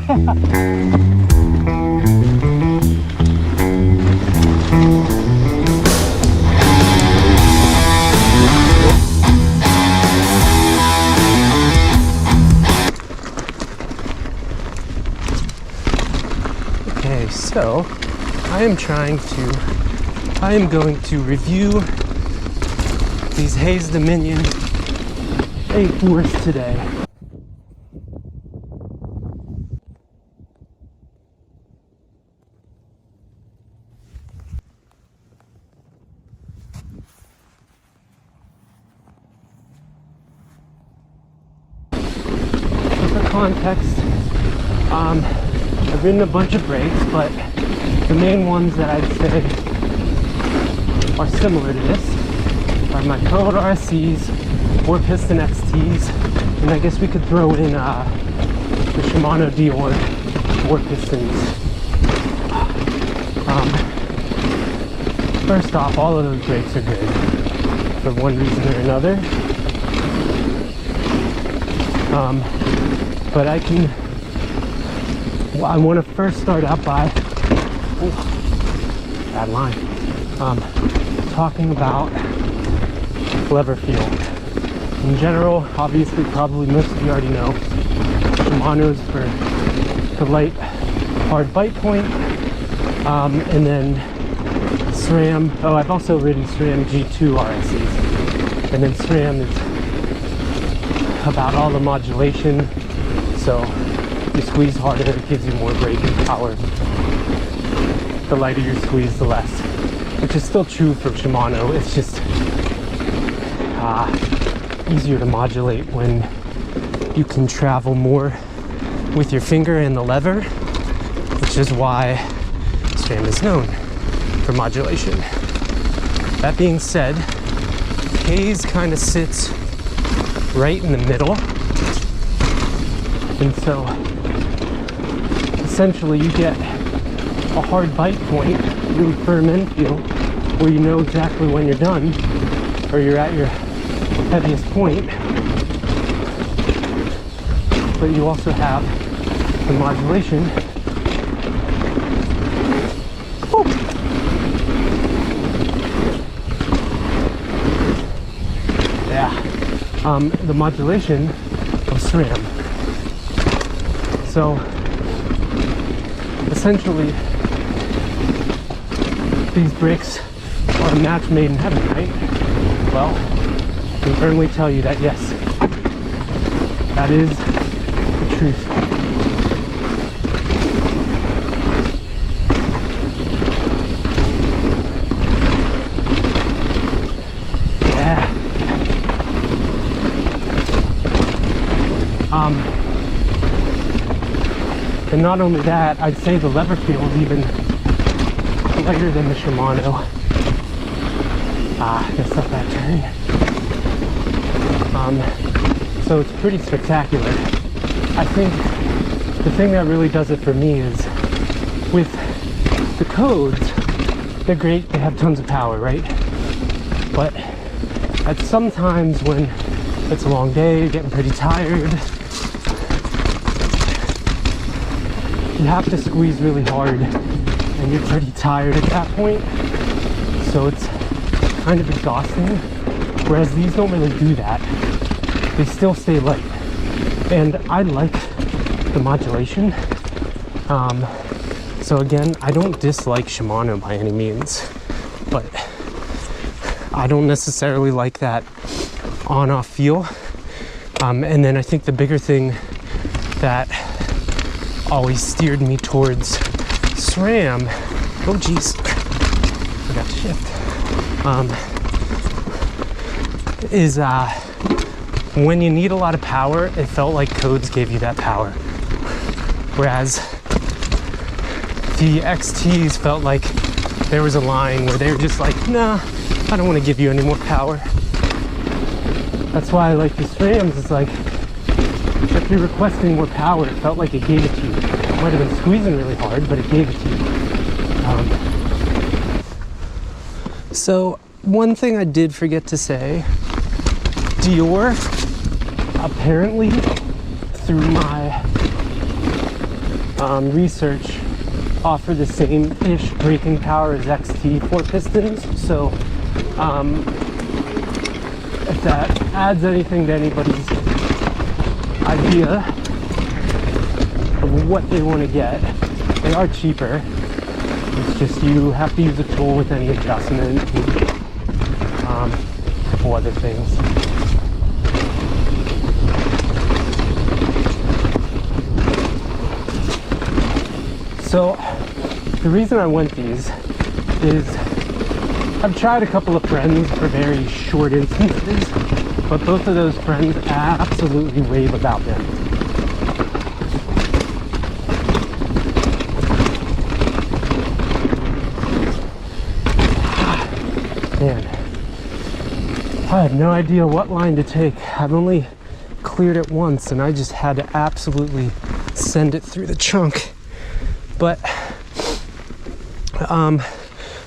Okay, so I am going to review these Hayes Dominion A4s today. For context, I've ridden a bunch of brakes, but the main ones that I'd say are similar to this are my Code RSCs, 4-piston XTs, and I guess we could throw in the Shimano Dior 4-pistons. First off, all of those brakes are good for one reason or another. But I want to first start out by bad line. Talking about lever feel. In general, obviously, probably most of you already know Shimano's for the light, hard bite point, and then SRAM. Oh, I've also ridden SRAM G2 RSCs, and then SRAM is about all the modulation. So you squeeze harder, it gives you more braking power. The lighter you squeeze, the less. Which is still true for Shimano. It's just easier to modulate when you can travel more with your finger and the lever, which is why SRAM is known for modulation. That being said, Hayes kind of sits right in the middle. And so essentially you get a hard bite point, really firm end feel, where you know exactly when you're done or you're at your heaviest point. But you also have the modulation. Woo. Yeah. The modulation of SRAM. So essentially these brakes are a match made in heaven, right? Well, I can firmly tell you that yes, that is the truth. Yeah. And not only that, I'd say the lever feel is even lighter than the Shimano. Messed up that turn. So it's pretty spectacular. I think the thing that really does it for me is with the codes, they're great, they have tons of power, right? But at sometimes when it's a long day, you're getting pretty tired, you have to squeeze really hard and you're pretty tired at that point, so it's kind of exhausting. Whereas these don't really do that. They still stay light, and I like the modulation. So again, I don't dislike Shimano by any means, but I don't necessarily like that on-off feel. And then I think the bigger thing that always steered me towards SRAM, oh geez, forgot to shift, is when you need a lot of power, it felt like codes gave you that power. Whereas the XTs felt like there was a line where they were just like, nah, I don't want to give you any more power. That's why I like the SRAMs. It's like, if you're requesting more power, it felt like it gave it to you. It might have been squeezing really hard, but it gave it to you. So one thing I did forget to say, Dior apparently through my research offer the same-ish braking power as XT 4-pistons. So if that adds anything to anybody's idea of what they want to get, they are cheaper. It's just you have to use a tool with any adjustment, and, a couple other things. So the reason I went these is I've tried a couple of friends for very short instances, but both of those friends absolutely rave about them. Man, I have no idea what line to take. I've only cleared it once and I just had to absolutely send it through the chunk. But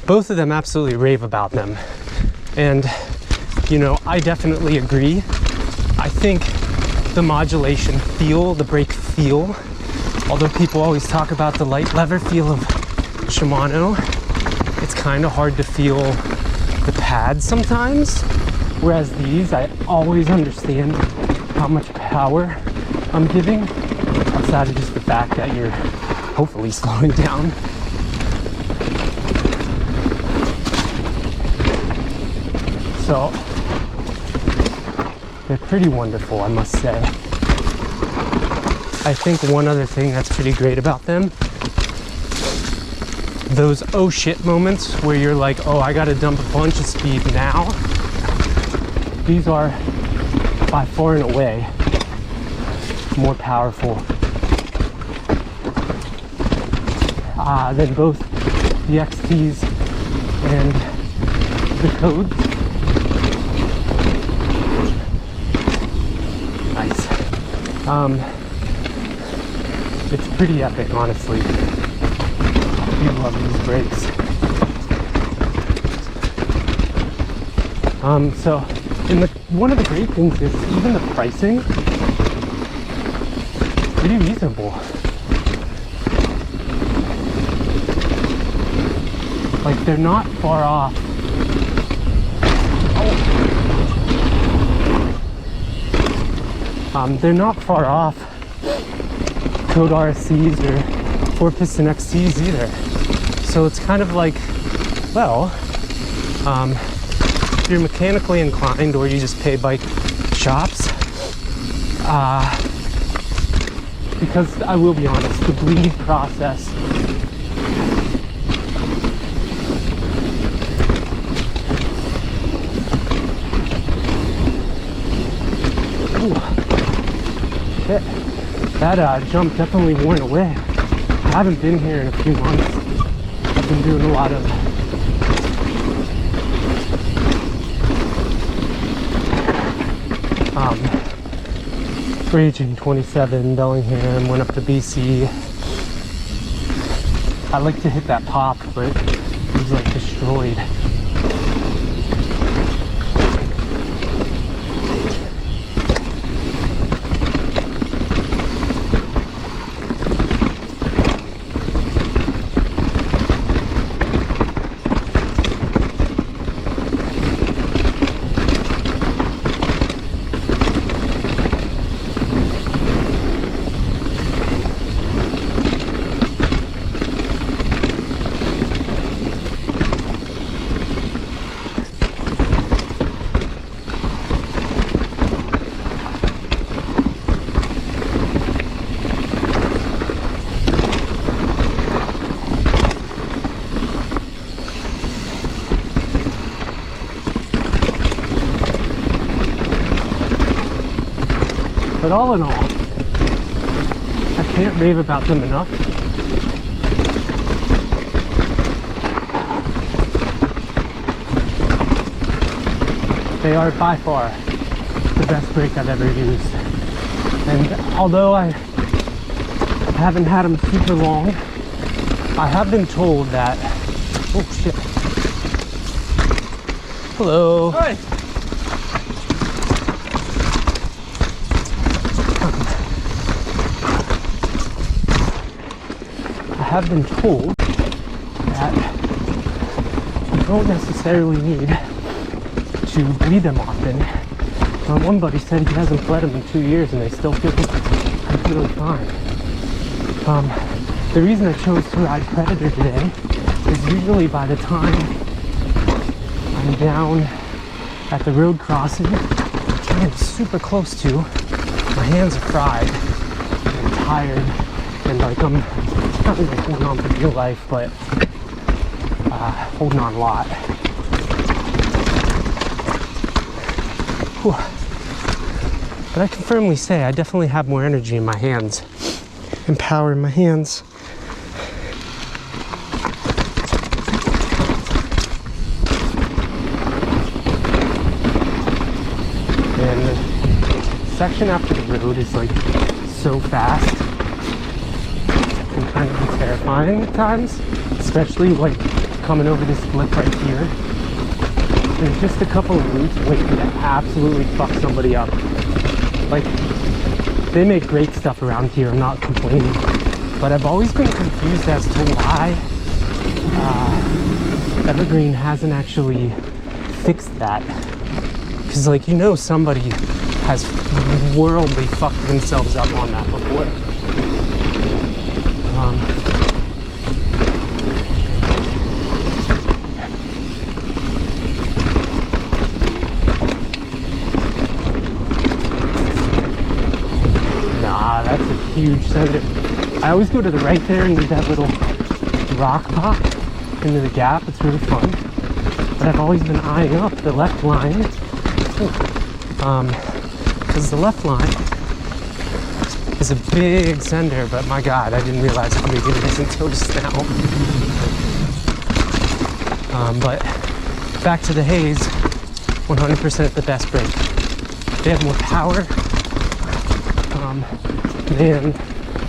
both of them absolutely rave about them. And, you know, I definitely agree. I think the modulation feel, the brake feel, although people always talk about the light lever feel of Shimano, it's kind of hard to feel the pads sometimes. Whereas these, I always understand how much power I'm giving, outside of just the fact that you're hopefully slowing down. So they're pretty wonderful, I must say. I think one other thing that's pretty great about them, those oh shit moments where you're like, oh, I gotta dump a bunch of speed now, these are by far and away more powerful than both the XTs and the codes. Nice. It's pretty epic, honestly. I love these brakes. So, one of the great things is even the pricing, pretty reasonable. Like, they're not far off. They're not far off Code RSCs or 4-piston XTs either. So it's kind of like, well, if you're mechanically inclined or you just pay bike shops, because I will be honest, the bleeding process that jump definitely worn away. I haven't been here in a few months. I've been doing a lot of Raging 27, Bellingham, went up to BC. I like to hit that pop, but it was like destroyed. But all in all, I can't rave about them enough. They are by far the best brake I've ever used. And although I haven't had them super long, I have been told that, oh shit. Hello. Hi. have been told that you don't necessarily need to bleed them often. One buddy said he hasn't bled them in 2 years and they still feel completely fine. The reason I chose to ride Predator today is usually by the time I'm down at the road crossing, which I am super close to, my hands are fried and tired, and like I'm not really holding on for dear life, but holding on a lot. Whew. But I can firmly say I definitely have more energy in my hands and power in my hands. And the section after the road is like so fast and kind of terrifying at times, especially like coming over this flip right here. There's just a couple of routes waiting to absolutely fuck somebody up. Like, they make great stuff around here, I'm not complaining, but I've always been confused as to why Evergreen hasn't actually fixed that. Because, like, you know, somebody has worldly fucked themselves up on that before. That's a huge sedative. I always go to the right there and do that little rock pop into the gap. It's really fun. But I've always been eyeing up the left line. Because the left line is a big sender, but my God, I didn't realize how big it is until just now. But back to the Haze, 100% the best brake. They have more power than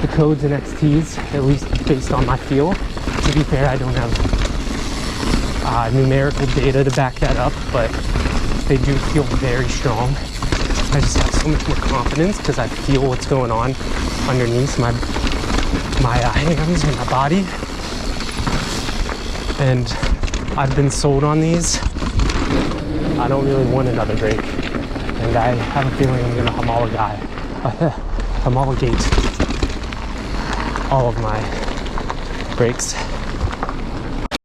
the Codes and XTs, at least based on my feel. To be fair, I don't have numerical data to back that up, but they do feel very strong. I just have so much more confidence because I feel what's going on underneath my hands and my body. And I've been sold on these. I don't really want another brake, and I have a feeling I'm gonna homologate all of my brakes.